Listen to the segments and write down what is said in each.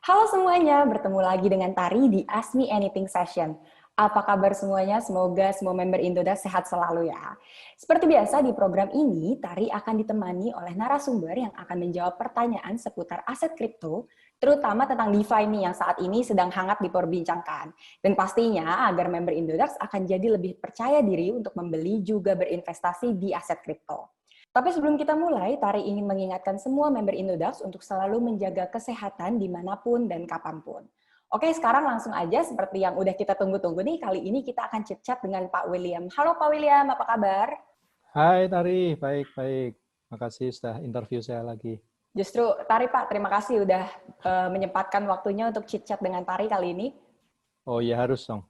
Halo semuanya, bertemu lagi dengan Tari di Ask Me Anything Session. Apa kabar semuanya? Semoga semua member Indodax sehat selalu ya. Seperti biasa di program ini, Tari akan ditemani oleh narasumber yang akan menjawab pertanyaan seputar aset kripto, terutama tentang DeFi nih yang saat ini sedang hangat diperbincangkan. Dan pastinya agar member Indodax akan jadi lebih percaya diri untuk membeli juga berinvestasi di aset kripto. Tapi sebelum kita mulai, Tari ingin mengingatkan semua member Indodax untuk selalu menjaga kesehatan dimanapun dan kapanpun. Oke, sekarang langsung aja seperti yang udah kita tunggu-tunggu nih, kali ini kita akan chit-chat dengan Pak William. Halo Pak William, apa kabar? Hai Tari, baik-baik. Makasih sudah interview saya lagi. Justru, Tari Pak, terima kasih udah menyempatkan waktunya untuk chit-chat dengan Tari kali ini. Oh iya harus dong.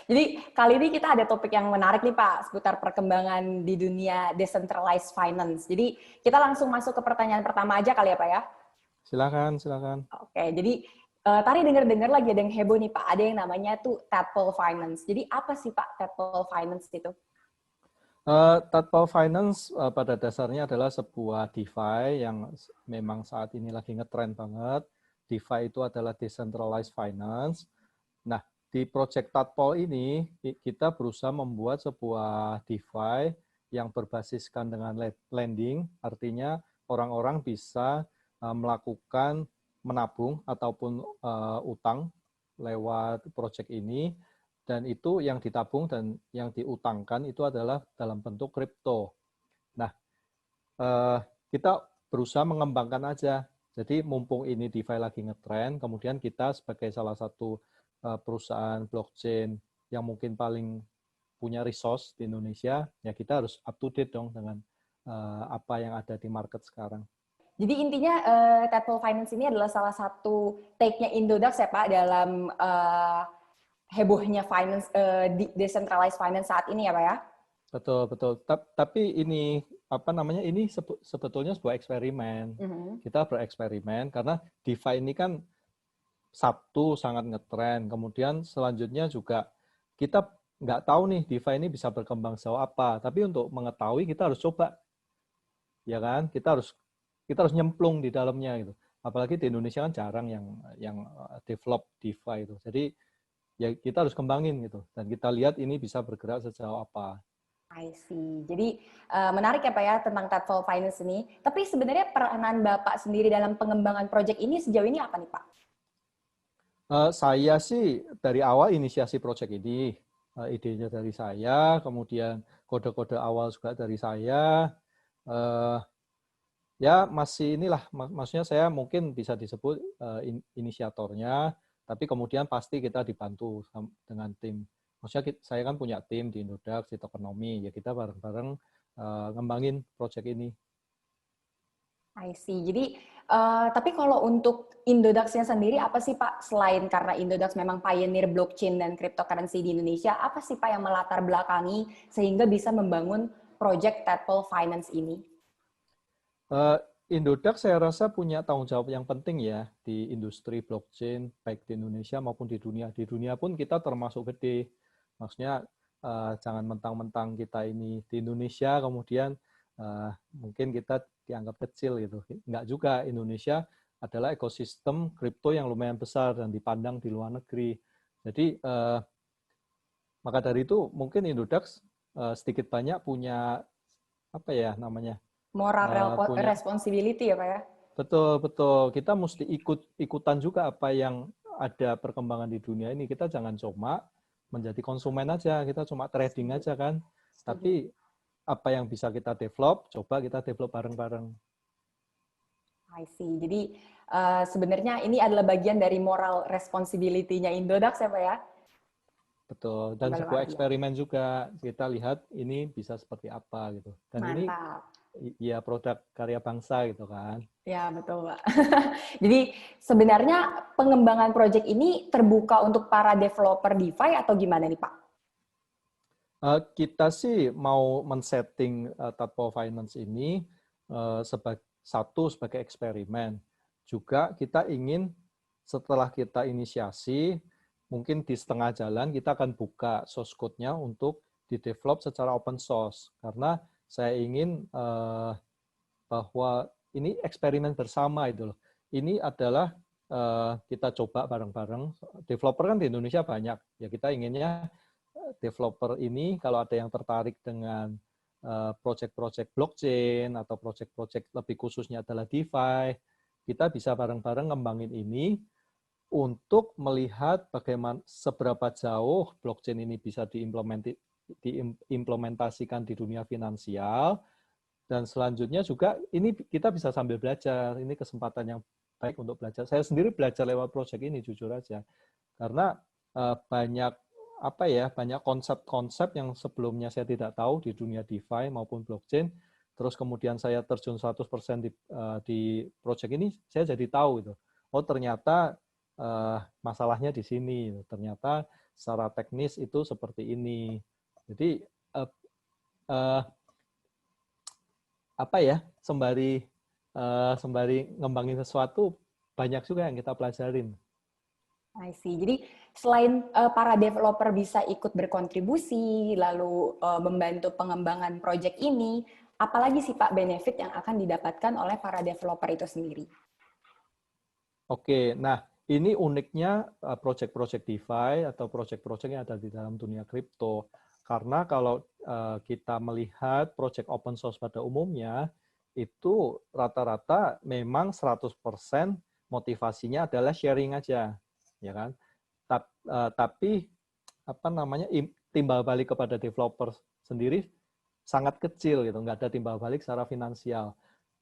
Jadi kali ini kita ada topik yang menarik nih Pak, seputar perkembangan di dunia decentralized finance. Jadi kita langsung masuk ke pertanyaan pertama aja kali ya Pak ya. Silakan, silakan. Oke, jadi Tari dengar-dengar lagi ada yang heboh nih Pak, ada yang namanya tuh Tadpole Finance. Jadi apa sih Pak Tadpole Finance itu? Tadpole Finance pada dasarnya adalah sebuah DeFi yang memang saat ini lagi ngetrend banget. DeFi itu adalah Decentralized Finance. Nah, di project Tadpole ini kita berusaha membuat sebuah DeFi yang berbasiskan dengan lending, artinya orang-orang bisa melakukan menabung ataupun utang lewat project ini. Dan itu yang ditabung dan yang diutangkan itu adalah dalam bentuk kripto. Nah, kita berusaha mengembangkan aja. Jadi mumpung ini DeFi lagi ngetrend, kemudian kita sebagai salah satu perusahaan blockchain yang mungkin paling punya resource di Indonesia, ya kita harus up to date dong dengan apa yang ada di market sekarang. Jadi intinya Tadpole Finance ini adalah salah satu take-nya Indodax ya Pak dalam hebohnya finance, decentralized finance saat ini ya Pak ya? Betul, betul. Tapi ini apa namanya? Ini sebetulnya sebuah eksperimen. Kita bereksperimen karena DeFi ini kan satu sangat ngetren. Kemudian selanjutnya juga kita nggak tahu nih DeFi ini bisa berkembang sejauh apa. Tapi untuk mengetahui kita harus coba, ya kan? Kita harus nyemplung di dalamnya gitu. Apalagi di Indonesia kan jarang yang develop DeFi itu. Jadi ya kita harus kembangin gitu. Dan kita lihat ini bisa bergerak sejauh apa. I see. Jadi menarik ya Pak ya tentang Tadpole Finance ini. Tapi sebenarnya peranan Bapak sendiri dalam pengembangan proyek ini sejauh ini apa nih Pak? Saya sih dari awal inisiasi proyek ini, idenya dari saya, kemudian kode-kode awal juga dari saya. Ya masih inilah, maksudnya saya mungkin bisa disebut inisiatornya, tapi kemudian pasti kita dibantu dengan tim. Maksudnya saya kan punya tim di Indodax, di Tokenomics, ya kita bareng-bareng ngembangin proyek ini. I see. Jadi, tapi kalau untuk Indodax-nya sendiri, apa sih Pak, selain karena Indodax memang pioneer blockchain dan cryptocurrency di Indonesia, apa sih Pak yang melatar belakangi sehingga bisa membangun project Tadpole Finance ini? Indodax saya rasa punya tanggung jawab yang penting ya di industri blockchain, baik di Indonesia maupun di dunia. Di dunia pun kita termasuk gede. Maksudnya jangan mentang-mentang kita ini di Indonesia, kemudian mungkin kita dianggap kecil gitu. Enggak juga, Indonesia adalah ekosistem kripto yang lumayan besar dan dipandang di luar negeri. Jadi maka dari itu mungkin Indodax sedikit banyak punya apa ya namanya, Moral punya responsibility ya Pak ya? betul betul kita mesti ikutan juga apa yang ada perkembangan di dunia ini. Kita jangan cuma menjadi konsumen aja, kita cuma trading aja kan. Setuju. Tapi apa yang bisa kita develop, coba kita develop bareng-bareng. I see. Jadi sebenarnya ini adalah bagian dari moral responsibility-nya Indodax ya Pak ya? Betul. Dan Luar sebuah biasa. eksperimen juga, kita lihat ini bisa seperti apa gitu. Dan ini Mantap. ya produk karya bangsa gitu kan. Ya, betul, Pak. Jadi sebenarnya pengembangan project ini terbuka untuk para developer DeFi atau gimana nih, Pak? Kita sih mau men-setting Tadpole Finance ini sebagai eksperimen. Juga kita ingin setelah kita inisiasi, mungkin di setengah jalan kita akan buka source code-nya untuk di-develop secara open source. Karena saya ingin bahwa ini eksperimen bersama itu loh. Ini adalah kita coba bareng-bareng. Developer kan di Indonesia banyak. Ya kita inginnya developer ini kalau ada yang tertarik dengan project-project blockchain atau project-project lebih khususnya adalah DeFi, kita bisa bareng-bareng ngembangin ini untuk melihat bagaimana seberapa jauh blockchain ini bisa diimplementasikan di dunia finansial, dan selanjutnya juga ini kita bisa sambil belajar. Ini kesempatan yang baik untuk belajar. Saya sendiri belajar lewat project ini jujur aja, karena banyak banyak konsep-konsep yang sebelumnya saya tidak tahu di dunia DeFi maupun blockchain. Terus kemudian saya terjun 100% di project ini, saya jadi tahu itu. Oh ternyata masalahnya di sini. Ternyata secara teknis itu seperti ini. Jadi sembari ngembangin sesuatu banyak juga yang kita pelajarin. I see. Jadi selain para developer bisa ikut berkontribusi, lalu membantu pengembangan proyek ini, apalagi sih Pak benefit yang akan didapatkan oleh para developer itu sendiri? Oke, nah ini uniknya project-project DeFi atau project-project yang ada di dalam dunia kripto. Karena kalau kita melihat project open source pada umumnya, itu rata-rata memang 100% motivasinya adalah sharing aja, ya kan? Tapi timbal balik kepada developer sendiri sangat kecil gitu, nggak ada timbal balik secara finansial.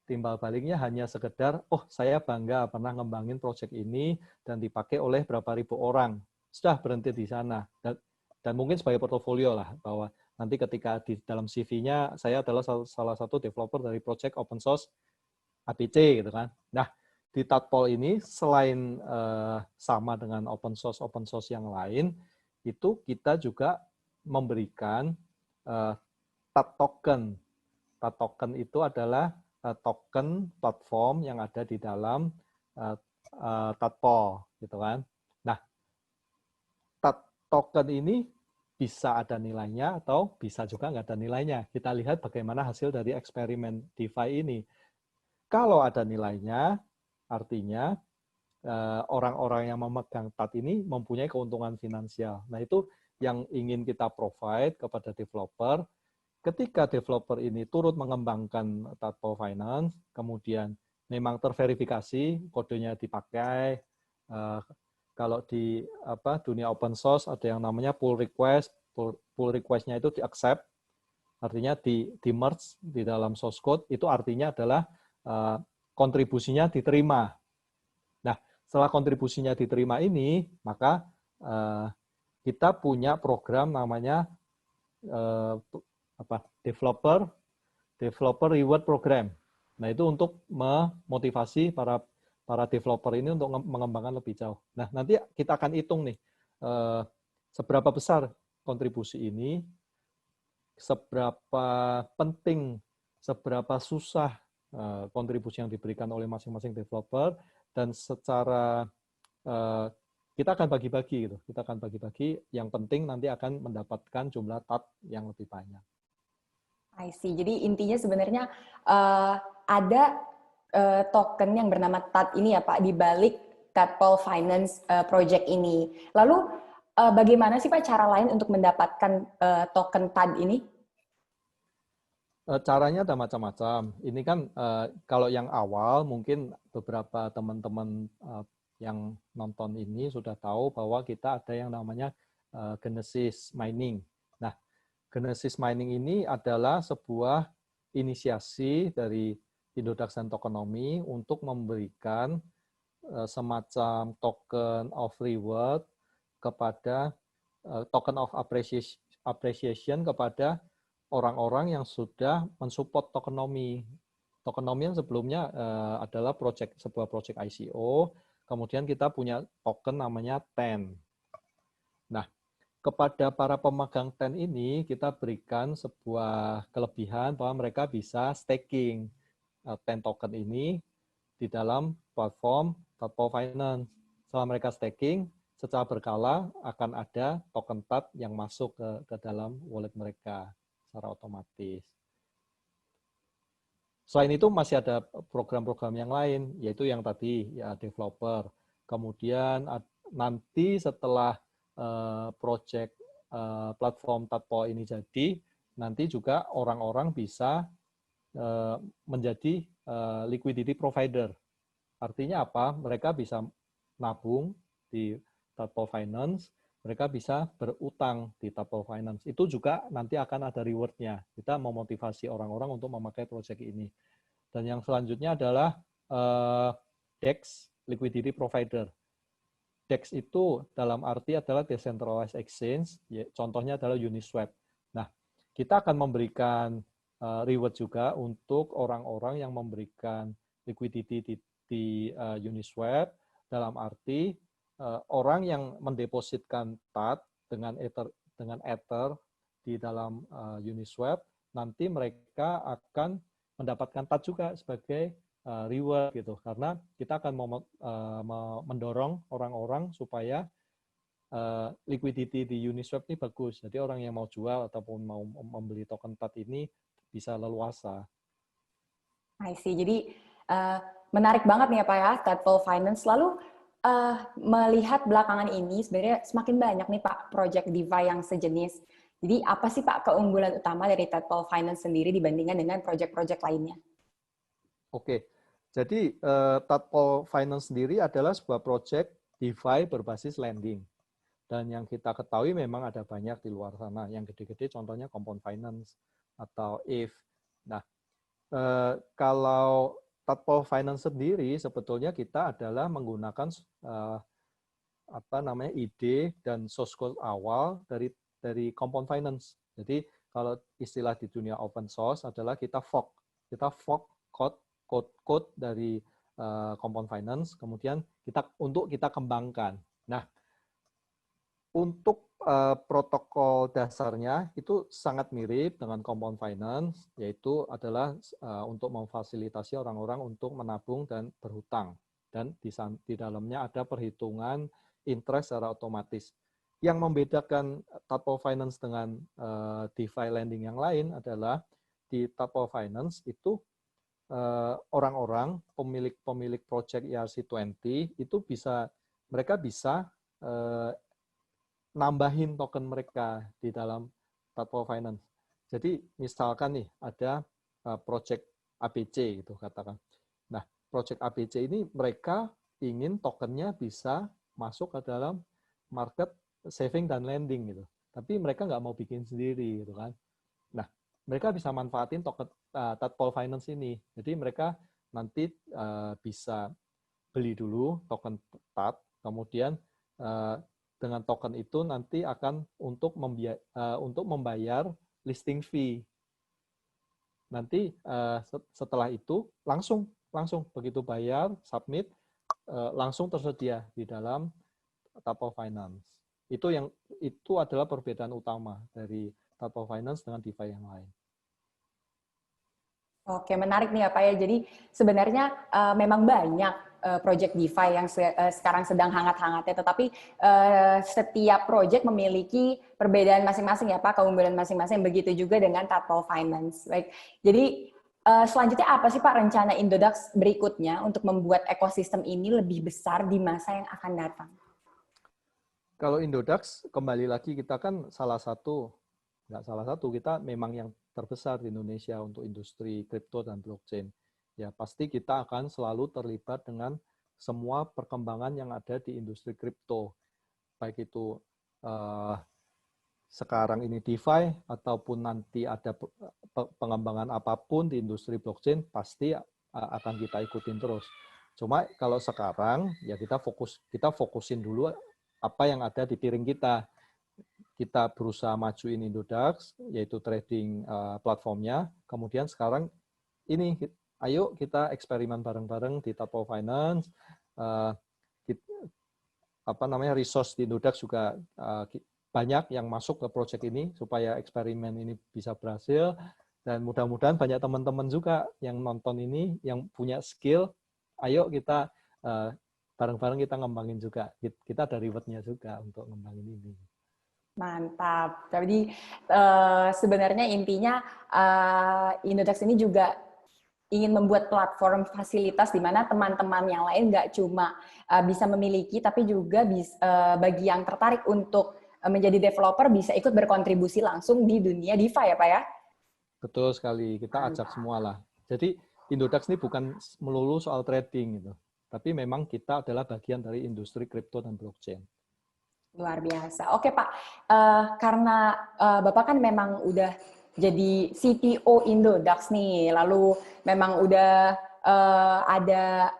Timbal baliknya hanya sekedar, oh saya bangga pernah ngembangin project ini dan dipakai oleh berapa ribu orang. Sudah berhenti di sana. Dan mungkin sebagai portofolio lah, bahwa nanti ketika di dalam CV-nya saya adalah salah satu developer dari project open source ABC gitu kan. Nah, di Tadpol ini selain sama dengan open source yang lain, itu kita juga memberikan Tad token. Tad token itu adalah token platform yang ada di dalam Tadpol, gitu kan. Nah, Tad token ini bisa ada nilainya atau bisa juga nggak ada nilainya. Kita lihat bagaimana hasil dari eksperimen DeFi ini. Kalau ada nilainya, artinya orang-orang yang memegang TAD ini mempunyai keuntungan finansial. Nah, itu yang ingin kita provide kepada developer. Ketika developer ini turut mengembangkan Tadpol Finance, kemudian memang terverifikasi, kodenya dipakai. Kalau di dunia open source ada yang namanya pull request. Pull request-nya itu di-accept, artinya di-merge di dalam source code, itu artinya adalah kontribusinya diterima. Nah, setelah kontribusinya diterima ini, maka kita punya program namanya developer reward program. Nah, itu untuk memotivasi para developer ini untuk mengembangkan lebih jauh. Nah, nanti kita akan hitung nih seberapa besar kontribusi ini, seberapa penting, seberapa susah kontribusi yang diberikan oleh masing-masing developer, dan secara kita akan bagi-bagi gitu. Kita akan bagi-bagi, yang penting nanti akan mendapatkan jumlah TAD yang lebih banyak. I see. Jadi intinya sebenarnya ada token yang bernama TAD ini ya Pak, di balik Tadpol Finance project ini. Lalu bagaimana sih Pak cara lain untuk mendapatkan token TAD ini? Caranya ada macam-macam. Ini kan kalau yang awal mungkin beberapa teman-teman yang nonton ini sudah tahu bahwa kita ada yang namanya Genesis Mining. Nah, Genesis Mining ini adalah sebuah inisiasi dari Indodax Tokenomics untuk memberikan semacam token of reward kepada token of appreciation kepada orang-orang yang sudah mensupport tokenomics. Tokenomics yang sebelumnya adalah sebuah project ICO, kemudian kita punya token namanya TEN. Nah, kepada para pemegang TEN ini kita berikan sebuah kelebihan bahwa mereka bisa staking TEN token ini di dalam platform Tadpol Finance. Setelah mereka staking, secara berkala akan ada token TAD yang masuk ke dalam wallet mereka secara otomatis. Selain itu masih ada program-program yang lain, yaitu yang tadi ya developer. Kemudian nanti setelah project platform Tatpo ini jadi, nanti juga orang-orang bisa menjadi liquidity provider. Artinya apa? Mereka bisa nabung di Tatpo Finance, mereka bisa berutang di Tatpo Finance. Itu juga nanti akan ada reward-nya. Kita memotivasi orang-orang untuk memakai proyek ini. Dan yang selanjutnya adalah DEX, liquidity provider. DEX itu dalam arti adalah decentralized exchange, contohnya adalah Uniswap. Nah, kita akan memberikan reward juga untuk orang-orang yang memberikan liquidity di Uniswap, dalam arti orang yang mendepositkan TAT dengan Ether di dalam Uniswap, nanti mereka akan mendapatkan TAT juga sebagai reward gitu, karena kita akan mendorong orang-orang supaya liquidity di Uniswap ini bagus. Jadi orang yang mau jual ataupun mau membeli token TAT ini bisa leluasa. I see. Jadi menarik banget nih ya Pak ya, Tatpo Finance. Lalu melihat belakangan ini sebenarnya semakin banyak nih Pak project DeFi yang sejenis. Jadi apa sih Pak keunggulan utama dari Tatpo Finance sendiri dibandingkan dengan project-project lainnya? Oke, jadi Tatpo Finance sendiri adalah sebuah project DeFi berbasis lending. Dan yang kita ketahui memang ada banyak di luar sana. Yang gede-gede contohnya Compound Finance atau EVE. Nah, kalau Tatpo Finance sendiri sebetulnya kita adalah menggunakan ide dan source code awal dari Compound Finance. Jadi kalau istilah di dunia open source adalah kita fork code dari Compound Finance, kemudian kita kembangkan. Nah, untuk protokol dasarnya itu sangat mirip dengan Compound Finance, yaitu adalah untuk memfasilitasi orang-orang untuk menabung dan berhutang. Dan di dalamnya ada perhitungan interest secara otomatis. Yang membedakan Tatpo Finance dengan DeFi lending yang lain adalah di Tatpo Finance itu orang-orang pemilik project ERC20 itu mereka bisa nambahin token mereka di dalam Tatpo Finance. Jadi misalkan nih ada project ABC gitu katakan. Nah, project ABC ini mereka ingin tokennya bisa masuk ke dalam market saving dan lending gitu. Tapi mereka nggak mau bikin sendiri gitu kan. Nah, mereka bisa manfaatin token Tatpo Finance ini. Jadi mereka nanti bisa beli dulu token TAT, kemudian dengan token itu nanti akan untuk membayar listing fee. Nanti setelah itu langsung begitu bayar, submit, langsung tersedia di dalam Tatpo Finance. Itu adalah perbedaan utama dari Tatpo Finance dengan DeFi yang lain. Oke, menarik nih ya Pak ya. Jadi sebenarnya memang banyak project DeFi yang sekarang sedang hangat-hangatnya, tetapi setiap project memiliki perbedaan masing-masing ya Pak, keunggulan masing-masing. Begitu juga dengan Tatpo Finance. Baik, jadi selanjutnya apa sih Pak rencana Indodax berikutnya untuk membuat ekosistem ini lebih besar di masa yang akan datang? Kalau Indodax, kembali lagi kita kan kita memang yang terbesar di Indonesia untuk industri kripto dan blockchain. Ya, pasti kita akan selalu terlibat dengan semua perkembangan yang ada di industri kripto. Baik itu sekarang ini DeFi ataupun nanti ada pengembangan apapun di industri blockchain, pasti akan kita ikutin terus. Cuma kalau sekarang ya kita fokusin dulu apa yang ada di piring kita. Kita berusaha majuin Indodax, yaitu trading platformnya. Kemudian sekarang ini, ayo kita eksperimen bareng-bareng di Tatpo Finance. Resource di Indodax juga banyak yang masuk ke project ini supaya eksperimen ini bisa berhasil. Dan mudah-mudahan banyak teman-teman juga yang nonton ini, yang punya skill, ayo kita bareng-bareng kita ngembangin juga. Kita ada reward-nya juga untuk ngembangin ini. Mantap. Jadi sebenarnya intinya Indodax ini juga ingin membuat platform fasilitas di mana teman-teman yang lain nggak cuma bisa memiliki, tapi juga bagi yang tertarik untuk menjadi developer bisa ikut berkontribusi langsung di dunia DeFi ya Pak ya? Betul sekali, kita ajak semua lah. Jadi Indodax ini bukan melulu soal trading gitu, tapi memang kita adalah bagian dari industri kripto dan blockchain. Luar biasa. Oke Pak, karena Bapak kan memang udah jadi CTO Indodax nih, lalu memang udah ada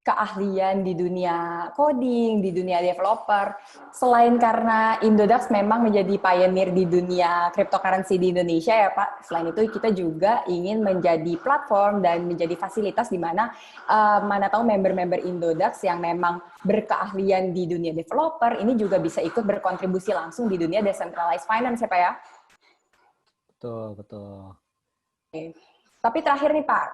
keahlian di dunia coding, di dunia developer. Selain karena Indodax memang menjadi pioneer di dunia cryptocurrency di Indonesia ya Pak, selain itu kita juga ingin menjadi platform dan menjadi fasilitas di mana mana tahu member-member Indodax yang memang berkeahlian di dunia developer ini juga bisa ikut berkontribusi langsung di dunia decentralized finance ya Pak ya. Betul, betul. Oke. Tapi terakhir nih Pak,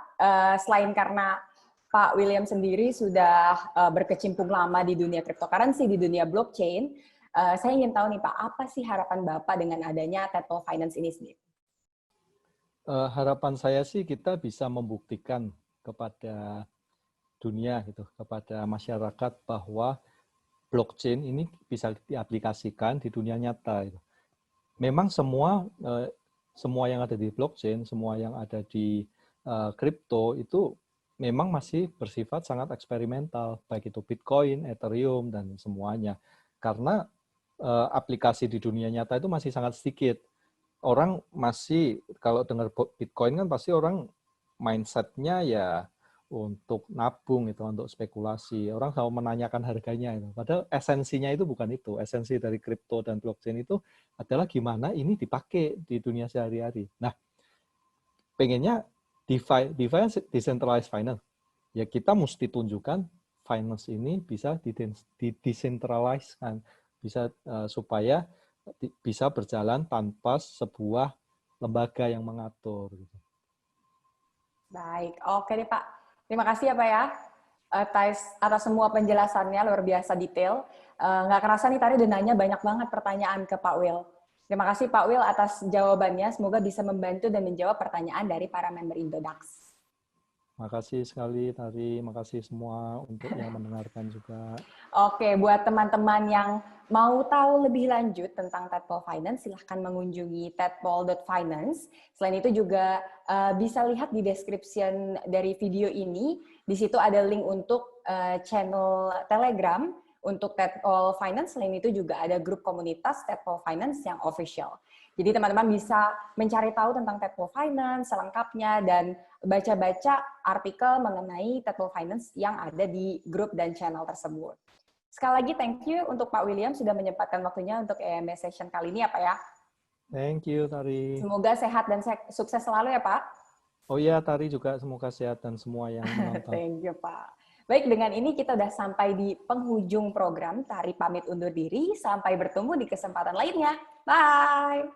selain karena Pak William sendiri sudah berkecimpung lama di dunia cryptocurrency, di dunia blockchain, saya ingin tahu nih Pak, apa sih harapan Bapak dengan adanya Tadpole Finance ini sendiri? Harapan saya sih kita bisa membuktikan kepada dunia gitu, kepada masyarakat bahwa blockchain ini bisa diaplikasikan di dunia nyata gitu. Memang semua yang ada di blockchain, semua yang ada di kripto itu memang masih bersifat sangat eksperimental, baik itu Bitcoin, Ethereum, dan semuanya. Karena aplikasi di dunia nyata itu masih sangat sedikit. Orang masih, kalau dengar Bitcoin kan pasti orang mindset-nya ya untuk nabung, itu untuk spekulasi. Orang selalu menanyakan harganya. Itu. Padahal esensinya itu bukan itu. Esensi dari kripto dan blockchain itu adalah gimana ini dipakai di dunia sehari-hari. Nah, pengennya DeFi decentralized finance. Ya kita mesti tunjukkan finance ini bisa didecentralize kan, bisa supaya bisa berjalan tanpa sebuah lembaga yang mengatur. Baik, oke deh Pak. Terima kasih ya Pak ya atas semua penjelasannya luar biasa detail. Nggak kerasa nih tadi udah nanya banyak banget pertanyaan ke Pak Will. Terima kasih Pak Will atas jawabannya. Semoga bisa membantu dan menjawab pertanyaan dari para member Indodax. Makasih sekali Tari, makasih semua untuk yang mendengarkan juga. Oke, buat teman-teman yang mau tahu lebih lanjut tentang Tadpole Finance, silahkan mengunjungi tadpole.finance. Selain itu juga bisa lihat di description dari video ini, di situ ada link untuk channel Telegram untuk Tadpole Finance. Selain itu juga ada grup komunitas Tadpole Finance yang official. Jadi teman-teman bisa mencari tahu tentang Tadpole Finance selengkapnya dan baca-baca artikel mengenai Tadpole Finance yang ada di grup dan channel tersebut. Sekali lagi thank you untuk Pak William sudah menyempatkan waktunya untuk EMS session kali ini ya Pak ya. Thank you Tari. Semoga sehat dan sukses selalu ya Pak. Oh iya Tari juga semoga sehat dan semua yang menonton. Thank you Pak. Baik, dengan ini kita udah sampai di penghujung program. Tari pamit undur diri, sampai bertemu di kesempatan lainnya. Bye!